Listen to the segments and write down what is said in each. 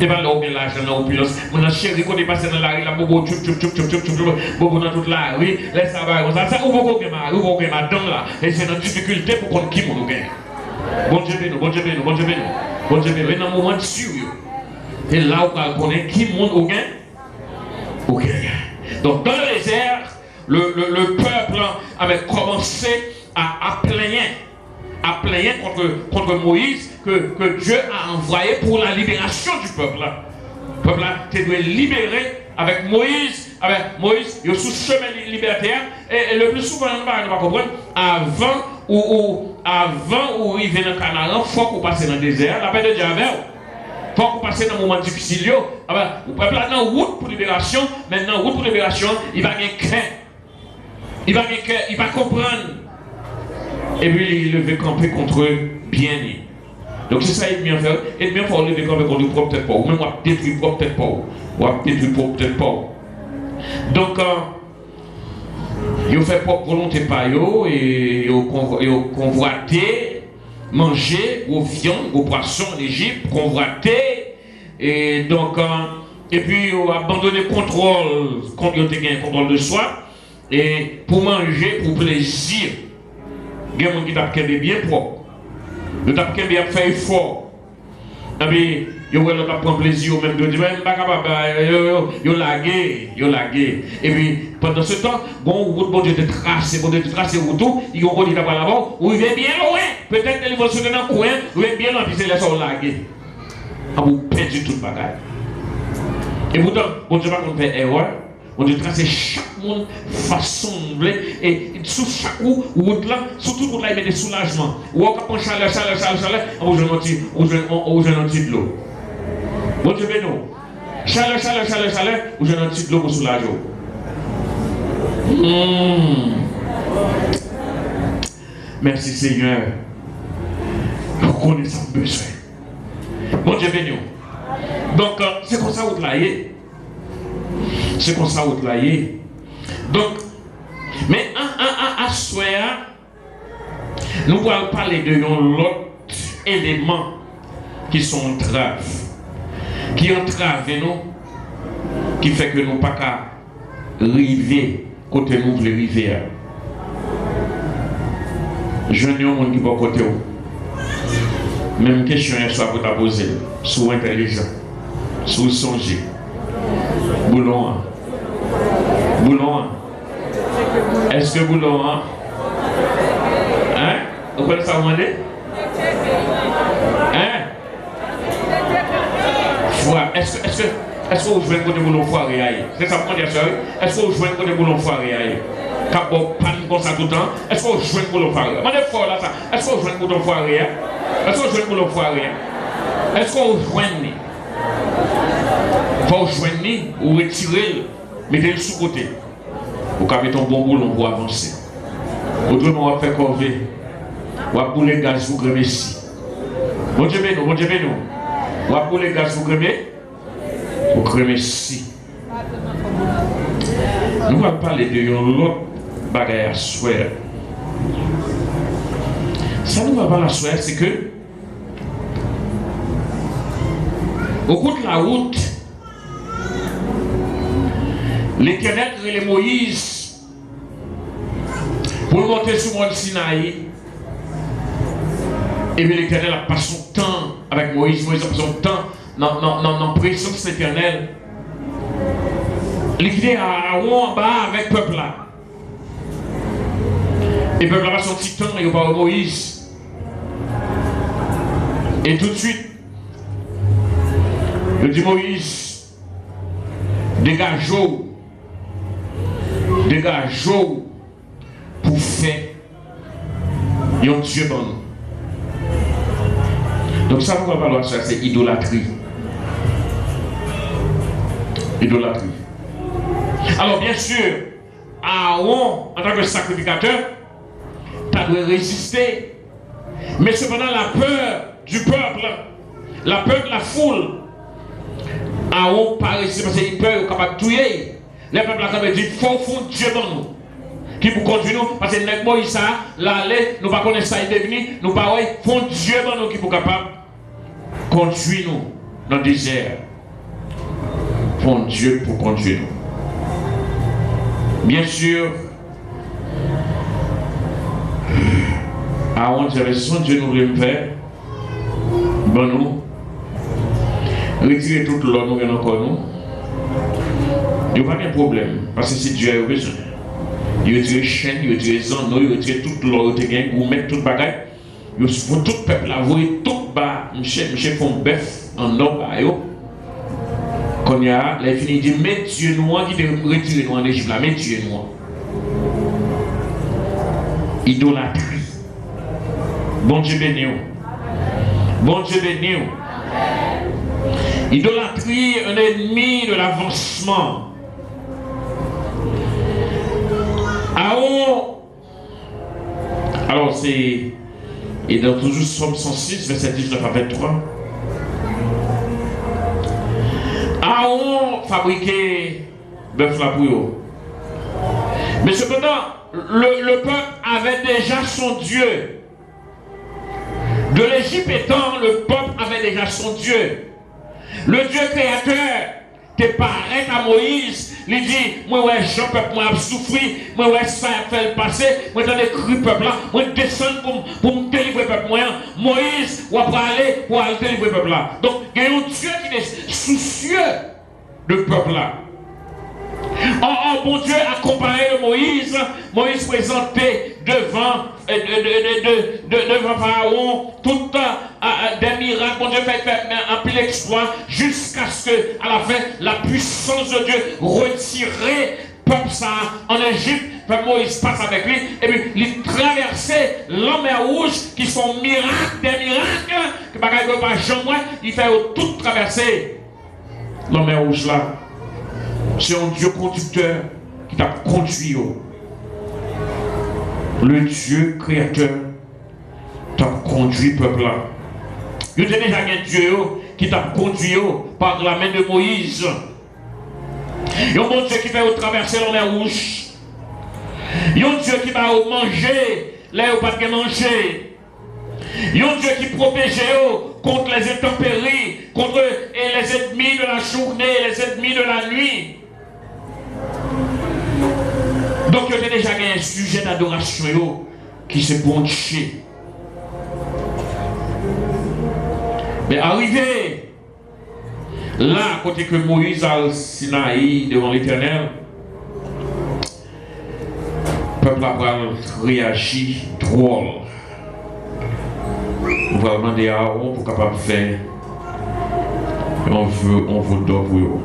Et bien là, on a l'argent, on a l'opulence. Mon chéri, quand on est passé dans la rue, là, bobo, bobo dans toute la rue, laisse ça va, ça, ou bobo, madame là. Et c'est notre difficulté pour qu'on qui nous gagne. Bon Dieu béni, bon Dieu béni, bon Dieu béni. Bon Dieu béni, dans un moment de sûr. Et là, on connaît qui monde au gain. Ok. Donc, dans le désert, le peuple avait commencé à plaigner contre Moïse que Dieu a envoyé pour la libération du peuple. Le peuple a dû libérer avec Moïse, il est sous chemin libertaire. Et le plus souvent, on ne va pas comprendre, avant ou il vient dans le Canaan, il faut qu'on passe dans le désert, la paix de Dieu avec. Il faut qu'on passe dans un moment difficile. Le peuple a une route pour libération, maintenant, route pour libération, il va gagner crainte. Il va comprendre. Et puis il veut camper contre eux bien né. Donc c'est ça qu'il vient faire. Et bien pour lever camper contre eux, peut-être pas. Ou même on va détruire peut-être pas. On va détruire peut-être pas. Donc il fait propre volonté par eux et il convoité, manger aux viandes, aux poissons en Égypte, convoité. Et donc et puis il a abandonné le contrôle quand il a gagné le contrôle de soi. Et pour manger, pour plaisir. Il y a des gens qui tapent bien propre. Ils tapent bien fait effort. Et puis, ils prennent plaisir même de dire, ils lagué. Et puis, pendant ce temps, bon Dieu te trace, tout, ils ont dit là-bas, ou il est bien loin. Peut-être qu'ils vont se donner dans le coin, ou il est bien loin, puis c'est là, ils sont lagués. Vous perdez tout le bagage. Et pourtant, bon Dieu va qu'on fait erreur. On doit tracer chaque monde façon et sous chaque route là, surtout route là, il met des soulagements. Ou on prend chaleur, on joue un petit de l'eau. Bon Dieu béni. Chaleur, on joue un petit de l'eau pour soulager. Merci Seigneur. Pour connaître son besoin. Bon Dieu béni. Donc, c'est comme ça route là. C'est comme ça vous travaillez. Donc, mais à soir, nous allons parler de l'autre élément qui sont entraves. Qui entravent nous, qui fait que nous ne pas qu'à arriver côté nous voulons arriver. Je ne sais pas qui va côté où. Même question soit pour ta poser. Sois intelligent. Sois songé. Boulon. Est-ce que boulon, hein? Vous pouvez ça demander? Hein? Foi. Est-ce que vous jouez contre boulon foiré? C'est ça pour dire ça? Est-ce que vous jouez contre boulon foiré? Quand vous panne comme ça tout le temps, est-ce que vous jouez contre boulon foiré? Demandez fort là ça. Est-ce que vous jouez contre boulon foiré? Est-ce que vous jouez contre boulon foiré? Est-ce que vous jouez? Vous joignez ou retirez, mettez-le sous côté. Vous avez ton bon boulot pour avancer. Autrement, on va faire corvée. On va pour les gaz, vous grémez ici. Bon Dieu béni, bon Dieu béni. On va pour les gaz, vous grémez ici. Nous allons parler de l'autre bagaille à souhait. Ça nous va parler à souhait, c'est que au bout de la route, l'Éternel crée Moïse pour monter sur le mont Sinaï. Et bien l'Éternel a passé son temps avec Moïse. Moïse a passé son temps dans la présence de l'Éternel. L'Éternel a Aaron en bas avec le peuple là. Et le peuple a passé son petit temps et il a Moïse. Et tout de suite, il dit Moïse, dégage-vous pour faire un Dieu bon. Donc ça, on va parler de ça, c'est idolâtrie. Idolâtrie. Alors bien sûr, Aaron, en tant que sacrificateur, tu dois résister. Mais cependant, la peur du peuple, la peur de la foule, Aaron pas résister parce qu'il peur, il est capable de tuer. Le peuple a quand même dit, il faut fondre Dieu dans nous. Qui pour conduire nous, parce que nous Moïse, l'aller, nous ne connaissons pas ça, il est devenu, nous ne font Dieu dans nous qui pour capable de conduire nous dans le désert. font Dieu pour conduire nous. Bien sûr, Aaron disait, son Dieu nous voulait faire, bon nous, retirer toute l'eau nous venons encore nous. Il n'y a pas de problème, parce que c'est Dieu a besoin. Il retire les chaînes, il retire les anneaux, il retire toute l'eau, il met tout le bagage. Il faut tout le peuple là, vous voyez tout bas, monsieur font bœuf en or, quand il y a, les fini dit, mais Dieu noir qui te retire nous en Égypte là, mais Dieu noir. Idolâtrie. Bon Dieu béni. Bon Dieu béni. Idolâtrie, un ennemi de l'avancement. Alors c'est, et dans toujours Somme 106, verset 19 à 23. Aaron fabriquait bœuf là pour eux. Mais cependant, le peuple avait déjà son Dieu. De l'Égypte étant, le peuple avait déjà son Dieu. Le Dieu créateur te paraît à Moïse, il dit, moi ouais, Jean peuple, moi a souffri, moi ouais, ça a fait le passé, moi j'en ai cru peuple là, moi descendre pour me délivrer peuple moi. Moïse, ou après aller pour aller délivrer peuple là. Donc, il y a un Dieu qui est soucieux de peuple là. Oh, bon Dieu accompagné de Moïse, Moïse présentait devant Pharaon tout des miracles, bon Dieu fait un pile exploit jusqu'à ce que à la fin la puissance de Dieu retirait peuple ça en Égypte. Moïse passe avec lui et puis il traversait la mer rouge qui sont miracles, des miracles que pas jamais il fait tout traverser la mer rouge là. C'est un Dieu conducteur qui t'a conduit. Le Dieu créateur t'a conduit peuple là. Il y a déjà un Dieu qui t'a conduit par la main de Moïse. Il y a un bon Dieu qui va traverser la mer rouge. Il y a un Dieu qui va manger là où pas de manger. Il y a un Dieu qui protège contre les intempéries, contre les ennemis de la journée, les ennemis de la nuit. Donc, il y a déjà un sujet d'adoration qui s'est penché. Mais arrivé là, côté que Moïse a le Sinaï devant l'Éternel, le peuple a réagi drôle. On va demander à Aaron pour capable faire. On veut d'or pour eux.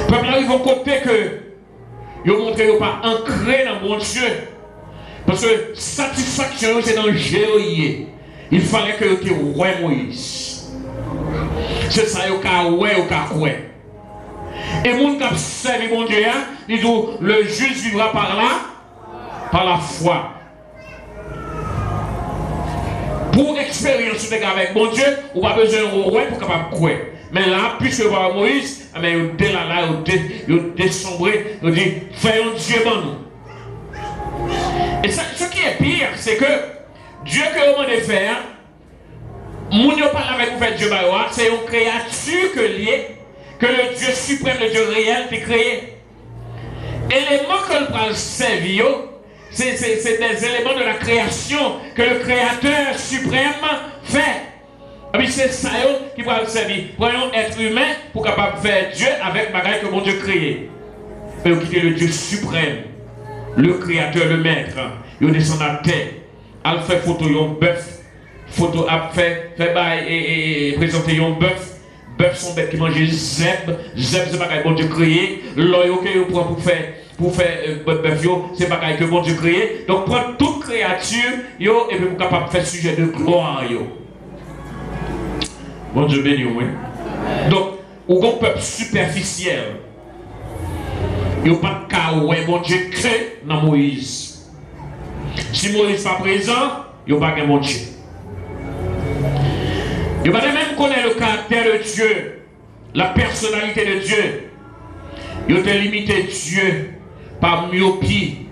Le peuple arrive au côté que ils ont montré qu'ils n'ont pas ancré dans mon Dieu. Parce que satisfaction, c'est dans le géoïe. Il fallait que tu aies Moïse. C'est ça, il y a ouais. Et mon qui a servi mon Dieu, il dit le juste vivra par là, par la foi. Pour expérience avec mon Dieu, on n'a pas besoin de ouais pour capable croire. Mais là, puisque voir Moïse, il est là, il est descendré, il dit, faisons Dieu dans nous. Et ça, ce qui est pire, c'est que Dieu que vous demandez faire, mon Dieu parle avec vous, fait Dieu, c'est une créature que le Dieu suprême, le Dieu réel, t'a créé. Et les mots que le prince servir, c'est des éléments de la création que le Créateur suprême fait. Et puis c'est ça qui va le servir. Voyons être humain pour capable faire Dieu avec bagaille que mon Dieu créé. Et vous quittez le Dieu suprême, le Créateur, le Maître. Il descend à terre. Il fait photo yon bœuf. Photo a fait et présenter yon bœuf. Bœuf sont bêtes qui mangent zeb. Zeb c'est bagaille que mon Dieu créé. L'oeil que vous prend pour faire bœuf c'est bagaille que mon Dieu créé. Donc prendre toute créature yo et puis vous capable faire sujet de gloire yo. Bon Dieu béni, oui. Donc, ou un peuple superficiel. Il n'y a pas de cas où bon Dieu crée dans Moïse. Si Moïse n'est pas présent, il n'y a pas de bon Dieu. Il n'y a pas de même connaître le caractère de Dieu, la personnalité de Dieu. Il a limité Dieu par myopie.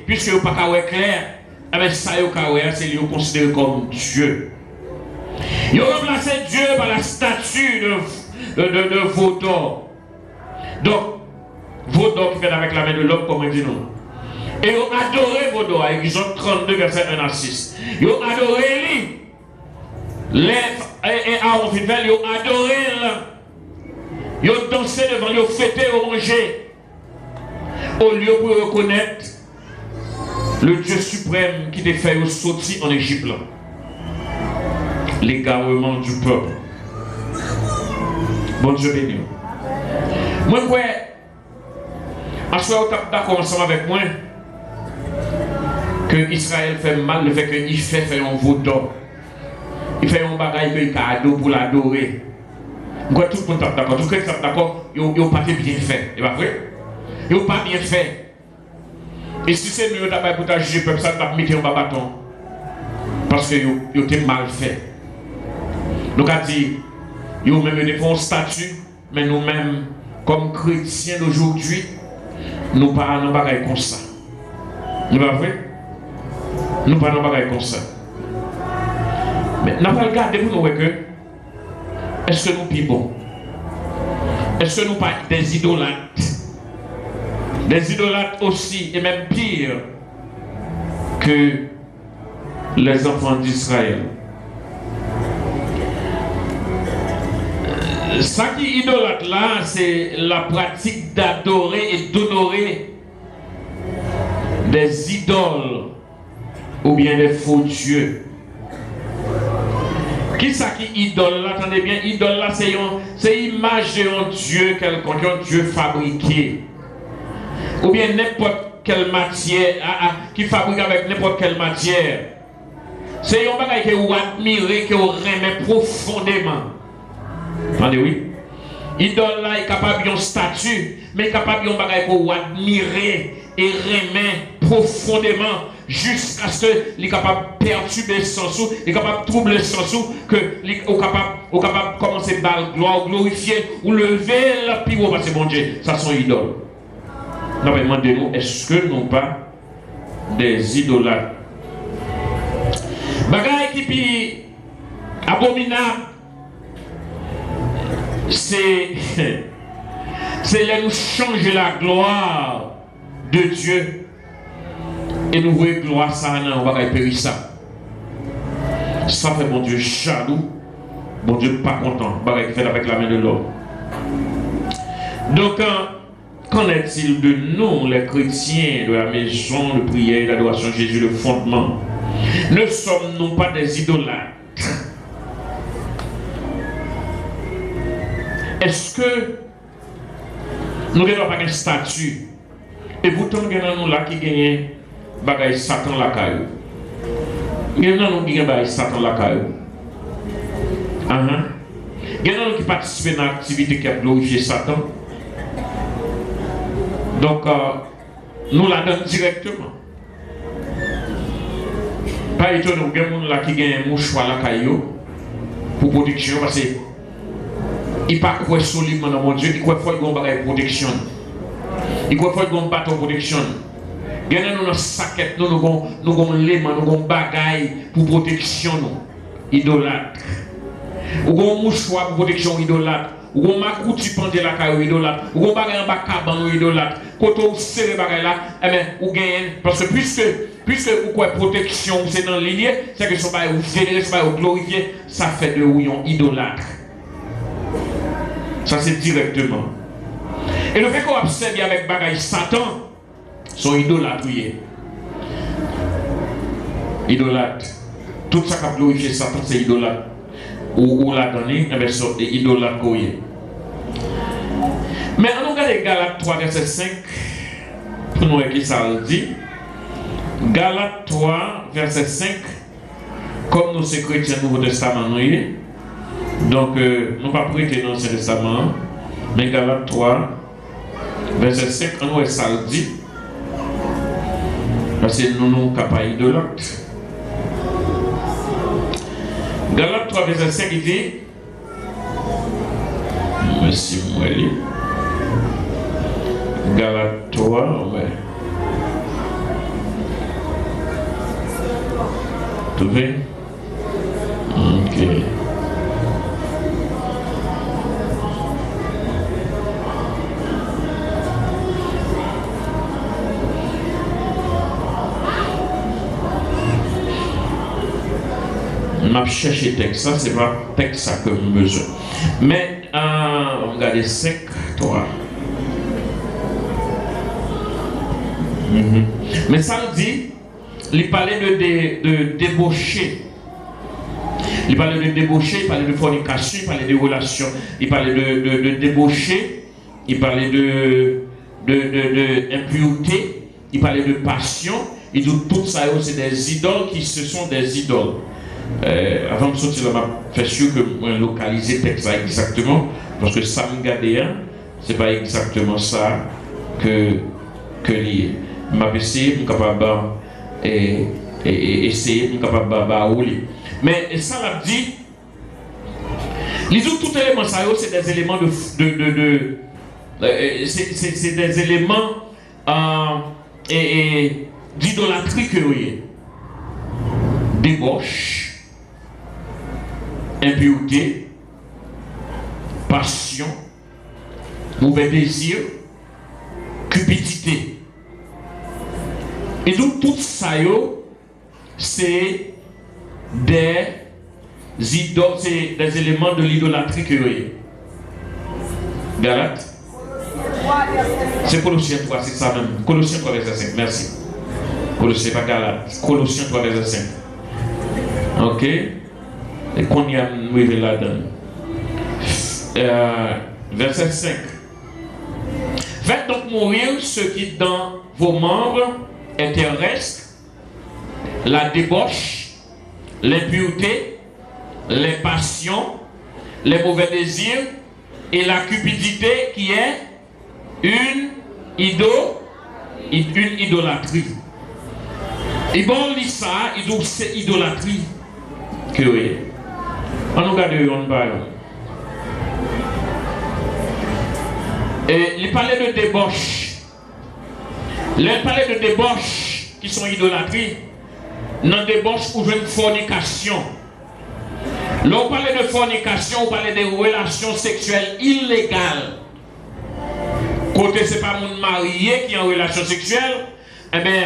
Puisque il n'y a pas de clair, ça c'est considéré comme Dieu. Ils ont remplacé Dieu par la statue de veau d'or. Donc, veau d'or qui fait avec la main de l'homme, comme on dit non. Et ils ont adoré veau d'or, Exode 32, verset 1 à 6. Ils ont adoré lui. Et Aaron Fidel, ils ont adoré là. Ils ont dansé devant, ils ont fêté, ils ont mangé. Au lieu de reconnaître le Dieu suprême qui t'a fait sortir en Égypte. L'égarement du peuple. Bon Dieu béni. Moi, à ce moment-là, tu es d'accord ensemble avec moi que Israël fait mal le fait qu'il fait un veau d'or. Il fait un bagage qu'il a cadeau pour l'adorer. Moi, tout le monde est d'accord. Tout le monde est d'accord. Ils n'ont pas bien fait. C'est pas vrai? Ils n'ont pas bien fait. Et si c'est mieux d'abord pour juger le peuple, ça va mettre un bâton. Parce qu'ils ont mal fait. Donc, on dit, ils ont même des statut, mais nous-mêmes, comme chrétiens d'aujourd'hui, nous ne parlons pas comme ça. C'est pas vrai? Nous ne parlons pas comme ça. Mais nous allons regarder pour nous que est-ce que nous vivons? Est-ce que nous pas des idolâtres? Des idolâtres aussi, et même pire que les enfants d'Israël. Ça qui est idolâtre là, c'est la pratique d'adorer et d'honorer des idoles ou bien des faux dieux. Qui ça qui idole là? Attendez bien, idole là, c'est l'image d'un Dieu quelconque, un Dieu fabriqué. Ou bien n'importe quelle matière, qui fabrique avec n'importe quelle matière. C'est un bagage que vous admirez, que vous aimez profondément. Attendez, oui. Idole là est capable d'un statut, mais est capable d'un bagage que vous admirez et aimez profondément. Jusqu'à ce qu'il est capable de perturber le sens, il est capable de troubler le sens, qu'il est capable de commencer à gloire, glorifier, ou lever la pivot, parce que mon Dieu, ça sont idoles. Nous demandons, est-ce que nous pas des idolâtres? Bagaille qui est abominable, c'est là nous changer la gloire de Dieu. Et nous voyons gloire ça, on va périr ça. Ça fait mon Dieu jaloux. Mon Dieu pas content. Il fait avec la main de l'homme. Donc, qu'en est-il de nous, les chrétiens de la maison de prière et d'adoration de Jésus, le fondement? Ne sommes-nous pas des idolâtres? Est-ce que nous n'avons pas un statut? Et pourtant, nous avons là qui gagnent bagay Satan la caillou. Il y en a qui bagay Satan la caillou. Il y en a qui participent dans l'activité qui a glorifié Satan. Donc, nous la donnons directement. Pas étonnant, il y a des gens qui gagnent un mouchoir la caillou pour protection parce qu'il ne croit pas solidement dans mon Dieu, il croit qu'il y a un bagay protection. Il croit qu'il y a un bâton protection. Il y a nous saquette, nous avons léman, nous avons bagaille pour protection, nous, idolâtre. Ou avons mouchoir pour protection, idolâtre. Ou avons macouti pendant la caille, idolâtre. Ou avons bagaille en bas caban, idolâtre. Quand on serre bagaille là, eh bien, ou gagne. Parce que puisque vous quoi protection, c'est dans l'île, c'est que ça va vous vénérer, ça va vous glorifier, ça fait de vous un idolâtre. Ça c'est directement. Et le fait qu'on observe avec bagaille Satan, sont idolâtres. Idolâtres. Tout ça qui a glorifié Satan, c'est idolâtre. Ou la donné, c'est idolâtre. Mais on regarde Galates 3, verset 5, pour nous voir qui ça dit. Galates 3, verset 5, comme nous sommes chrétiens du Nouveau Testament, donc nous ne pas prêter dans l'Ancien Testament, mais Galates 3, verset 5, on voit ça dit. Parce que nous sommes capables de l'autre. Galates 3, verset 5, il dit merci, moi, Galates 3, ouais. Trouvé? Ok. m'a cherché texte, ça c'est pas texte ça que j'ai besoin. Mais on va regarder 5, 3. Mais ça me dit, il parlait de débaucher. Il parlait de débaucher, il parlait de fornication, il parlait de relations, il parlait de débaucher, il parlait de impureté, il parlait de passion. Il dit tout ça, c'est des idoles qui se sont des idoles. Avant de sortir là, je suis sûr que je localiser le texte exactement, parce que ça me garde, c'est pas exactement ça que lié. Je vais essayer, je suis capable de rouler. Mais ça m'a dit, les autres tout éléments, ça c'est des éléments c'est des éléments d'idolâtrie que vous voyez. Débauche, impureté, passion, mauvais désir, cupidité. Et donc tout ça, c'est des idoles, c'est des éléments de l'idolâtrie que vous voyez. Galate. C'est Colossiens 3, c'est ça même. Colossiens 3, verset 5, merci. Colossiens, pas Galate. Colossiens 3, verset 5. Ok. Et qu'on y a arrivé là-dedans. Verset 5. Faites donc mourir ce qui dans vos membres est terrestre, la débauche, l'impureté, les passions, les mauvais désirs et la cupidité qui est une idolâtrie. Et bon, lit ça, il dit c'est idolâtrie que oui. On nous regarde, on parle. Et il parlait de débauche. Il parlait de débauche qui sont idolâtries. Dans débauche ou une fornication. Là, on parlait de fornication, on parlait de relations sexuelles illégales. Côté, c'est pas mon marié qui est en relation sexuelle, eh bien,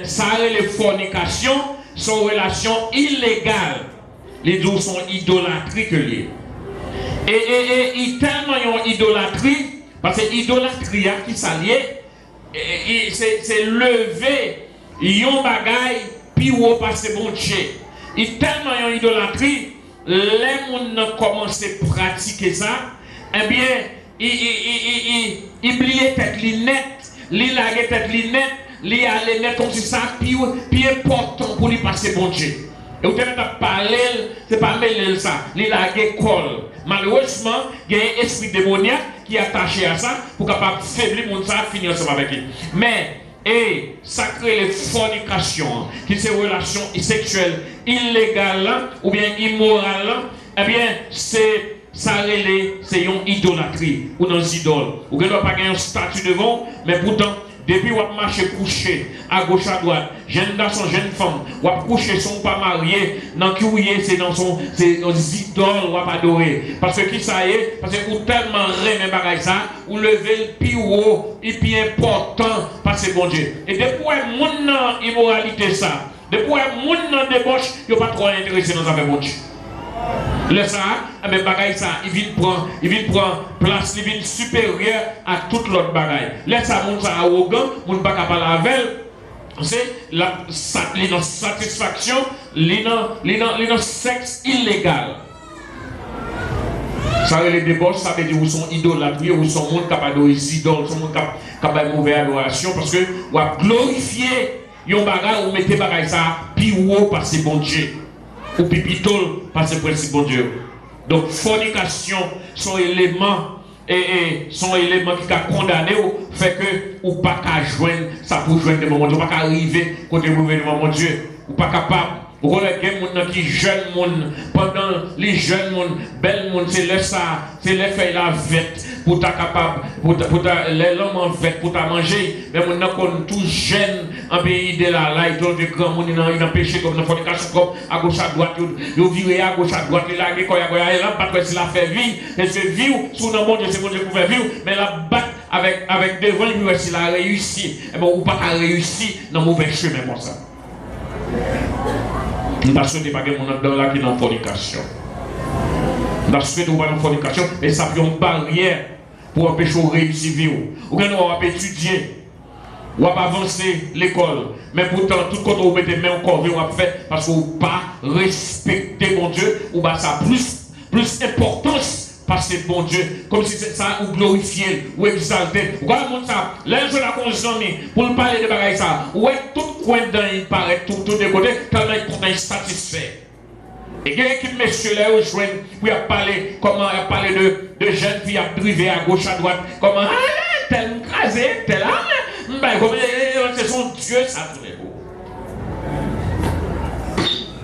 ça les fornications sont relations illégales. Les deux sont idolâtries que liées. Et tellement ils ont idolâtrie, parce que l'idolâtrie qui s'allie, c'est lever, ils ont bagaille, puis on passe bon Dieu. Et tellement ils ont idolâtrie, les gens commencent à pratiquer ça, eh bien, ils oublient tête net, ils laguent tête net, ils allaient net comme ça, puis important pour lui passer bon Dieu. Et vous avez parlé, c'est pas mêler ça, il a école. Malheureusement, il y a un esprit démoniaque qui est attaché à ça pour capable faiblir mon ça, finir ensemble avec lui. Mais, ça crée les fornications, qui sont des relations sexuelles illégales ou bien immorales, eh bien, c'est une idolâtrie ou dans idoles. Vous ne doit pas gagner un statut devant, mais pourtant, depuis vous marchez couché à gauche à droite, jeune garçon, jeune femme, vous couché sont pas mariés, dans qui vous c'est dans son idoles, vous adorer. Parce que qui ça y est, parce que vous tellement remet bagaille ça, vous levez le plus haut et plus important parce que bon Dieu. Et depuis mon immoralité ça, depuis mon débauche, il n'y a pas trop intéressé dans affaire bon Dieu. Le ça, mais bagaille ça, il vient prendre place, il vient supérieur à toute l'autre bagaille. Laisse ça, mon ça arrogant, mon pas capable avec. C'est la satisfaction, le sexe illégal. Ça les débauches, ça veut dire où sont idolâtres, où sont monde capable de idoles, sont monde capable de mauvaise adoration parce que vous glorifier yon bagaille ou mettez bagaille ça, puis ou passer bon Dieu. Ou pipitol parce que c'est bon Dieu. Donc fornication sont éléments sont éléments qui ont condamné ou fait que ou pas qu'à joindre ça pour joindre des moments ou pas qu'à arriver côté mauvais devant mon Dieu ou pas capable. Vous regardez les gens qui jeunes monde pendant les jeunes monde belle monde c'est le ça c'est les faire la vête pour ta capable pour les hommes en vête pour ta manger mais mon qu'on tout jeune en pays de là ils ont des grands monde dans péché comme dans fornication comme à gauche à droite ils virent à gauche à droite ils la quoi et là pas que si la fait vivre parce que vivre sous dans monde c'est bon Dieu pour faire vivre mais la battre avec devant lui s'il a réussi et bon ou pas réussi dans mauvais chemin comme ça. Nous ne souhaitons pas que mon dans là qui est en fornication. Nous souhaitons pas en fornication, et ça fait une barrière pour empêcher de réussir. Ou bien on va étudier, on va avancer l'école, mais pourtant, tout quand on met les mains encore, on va faire parce qu'on ne pas respecter mon Dieu, ou bah ça a plus importance. Parce que bon Dieu, comme si c'est ça, ou glorifier, ou exalter. Ou quand on ça, là je la conscience pour parler de bagaille ça, ou est tout coin d'un il paraît tout des côtés, tellement il est satisfait. Et il y a une équipe messieurs là, où il a parlé, comment il a parlé de jeunes filles à priver à gauche, à droite, comment, tel crasé, tel c'est son Dieu, ça tourne beau.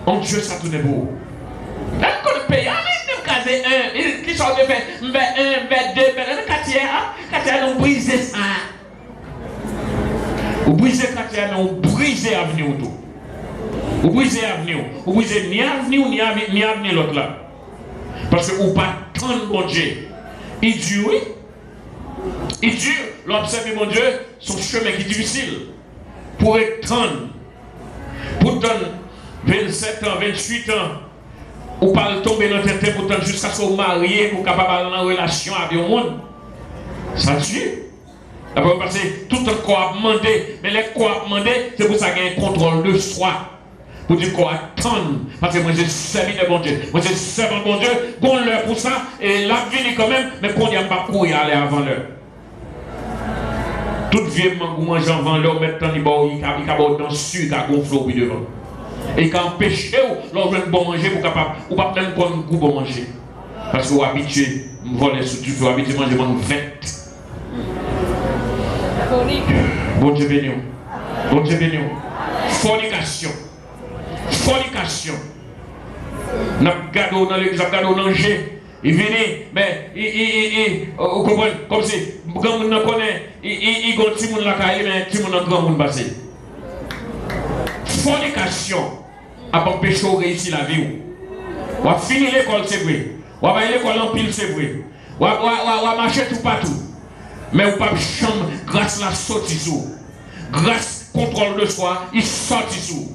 Mon Dieu, ça tourne beau. Là, on paye, casé un, qui sont de fait, un, deux, quartier, on brise ça. On brise quartier, on brise l'avenir autour. On brise l'avenir. On brise ni avenir, ni avenir l'autre là. Parce que on pas tant bon Dieu. Il dure, oui. Il dure, l'observer mon Dieu, son chemin qui est difficile. Pour être tant, pour tant 27 ans, 28 ans, ou pas tomber dans tête pourtant jusqu'à se marier pour capable avoir une relation avec le monde. Ça tue. Après passer tout le corps à demander, mais les corps à demander, c'est pour ça qu'il y a un contrôle de soi. Pour dire qu'on attend. Parce que moi j'ai servi de bon Dieu. Moi j'ai servi de bon Dieu, qu'on l'heure pour ça, et la vie quand même, mais qu'on n'y a pas pour y aller avant l'heure. Toute vieille mangou mange avant l'heure, maintenant il y a dans sucre, il y a gonflé au bout devant. Et quand empêche l'on veut bon manger pour capable ou pas même pour un bon manger parce que vous habitué voler sous du feu habitué manger mon vête. Bon Dieu béni. Bon Dieu béni. Fornication. N'a gado dans l'église, gado dans G. Il vient mais il comprend comme si grand monde connaît il gonti moun la caille mais ti moun grand monde passé. Fornication a empêché de réussir la vie. On va finir l'école, c'est vrai. On va aller l'école en pile, c'est vrai. On va marcher tout partout. Mais on ne peut pas chambre grâce à la sortie sous. Grâce au contrôle de soi, il sortit sous.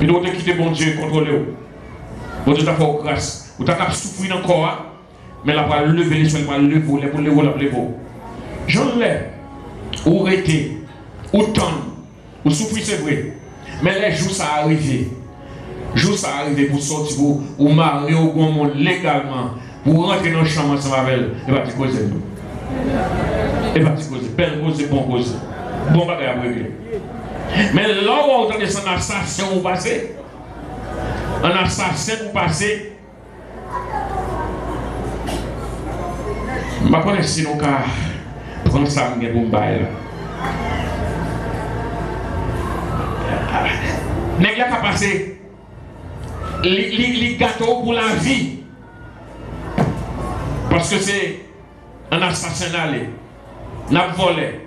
Il doit quitter bon Dieu, contrôler. Bon Dieu t'a fait grâce. Vous t'as souffrir encore, mais là, va lever les soins, va lever pour lever. J'en l'ai. Ou arrêter, ou tendre. Ou souffrir, c'est vrai. Mais les jours ça arrive. Pour sortir, pour marier au grand monde légalement, pour rentrer dans le champ ensemble avec elle. Et pas te causer. Belle cause, bon cause. Bon bagage à régler. Mais là où on entend un assassin ou passer, je ne connais pas si nous prendre ça pour me bailler. Nèg la ka passé les gâteaux pour la vie parce que c'est un assassinat n'a volé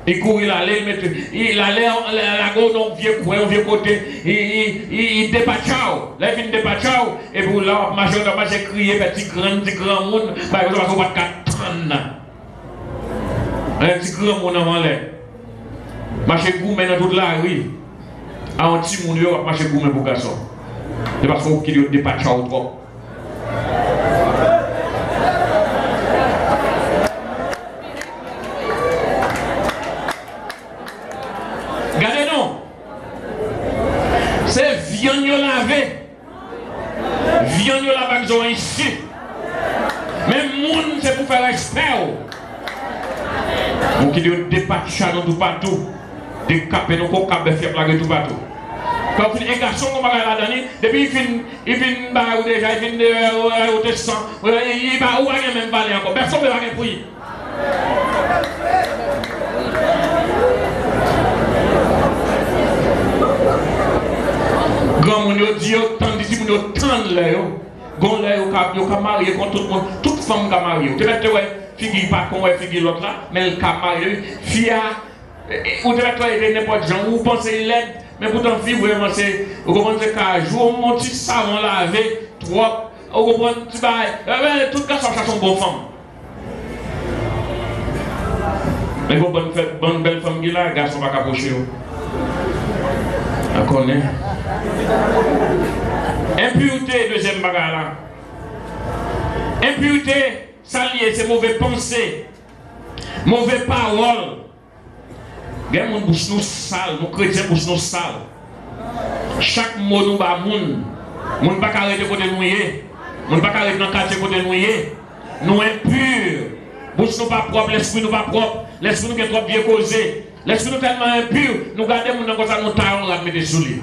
il courir l'aller mettre il allait la go non vieux côté il dépatchao là il dépatchao et pour là majoritairement j'ai crié petit grand monde par exemple on va attendre un petit grand monde avant là marcher goumé dans toute la rue à un petit monde qui va marcher goumé pour garçon c'est parce qu'il y a des dépatchao trop. Viande la ils ont ici. Mais monde c'est pour faire respect. Donc il y a des patchas dans tout partout. Des capes, donc on cap de faire plaquer tout partout. Quand un garçon comme la dernière, depuis il vient bah déjà il vient au testant, il va où rien même parler encore. Personne ne va rien pour lui. Grand monde dit autant d'ici mon autant là yo gon là yo ka marier contre tout le monde toute femme ka marier tu vas te ouais figure pas comme ouais figure l'autre là mais elle ka marier fia ou tu vas toi aider n'importe gens ou penser l'aide mais pourtant fille vraiment c'est vous comprenez qu'à jour mon petit savon lavé trop vous comprenez tu vas tout garçon cherche une bonne femme mais bonne belle femme qui là garçon va capocher On connaît. Impureté, deuxième bagarre là. Impureté, ça lié, c'est mauvais pensée, mauvais parole. Gen moun bouche nous sale, nous chrétiens bouche nous sale. Chaque mot nous ba moun pas arrêter côté nous yé, moun pas arrêter dans quartier côté nous yé. Nous impurs, bouche nous pas propre, l'esprit nous pas propre, l'esprit nous est trop bien causé. L'esprit nous tellement impur, nous gardons moun comme ça nous taillons la mettre sous lui.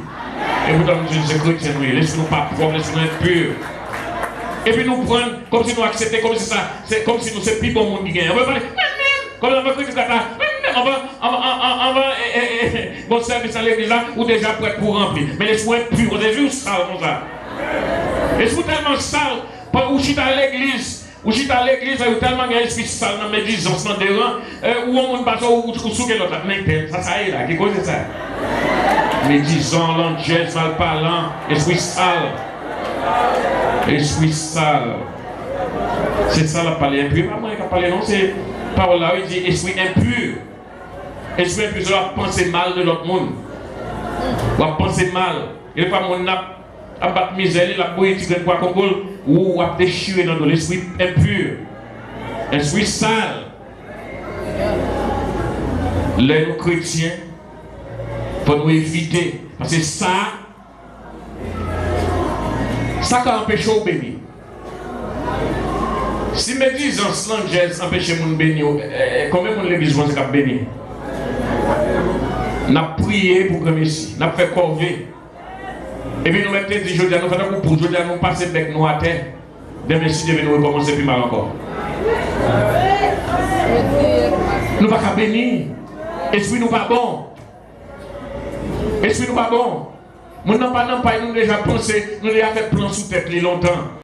Et vous dans nous chrétiens nous, l'esprit nous pas propre, l'esprit nous impur. Et puis nous prendre comme si nous acceptons comme si ça, c'est comme si nous c'est plus bon monde qui gagne. On va parler comme on va critiquer ça. On va bon service à l'église là ou déjà prêt pour remplir. Mais l'esprit est pur, on a vu sale comme ça. L'esprit tellement sale, où je suis à l'église, il y a tellement d'esprit sale dans mes médisance, dans des rangs, où on passe ou sous quel autre. Mais ça y est là, qui cause ça? Médisant, l'angèle, mal parlant, esprit sale. Esprit sale. C'est ça la parole impure. Pas moi qui parle, non, c'est parole là, il dit esprit impur. Esprit impur, c'est la penser mal de l'autre monde. La penser mal. Et pas mon a battre misère, la bouille tigre quoi Congo ou a déchirer dans l'esprit impur. Esprit sale. Les chrétiens, pour nous éviter. Parce que ça qui empêche au béni. Si mes disances l'angèle empêche mon béni, combien de l'église vont se bénir? Nous avons prié pour que Messie, nous avons fait corvée. Et puis nous mettons dit, nous faisons pour aujourd'hui, nous passons avec nous à terre. Demain, si nous recommencer plus mal encore. Nous ne pouvons pas bénir. Esprit nous pas bon. Esprit nous pas bon. Nous n'avons pas déjà pensé, nous avons fait plan sous tête longtemps.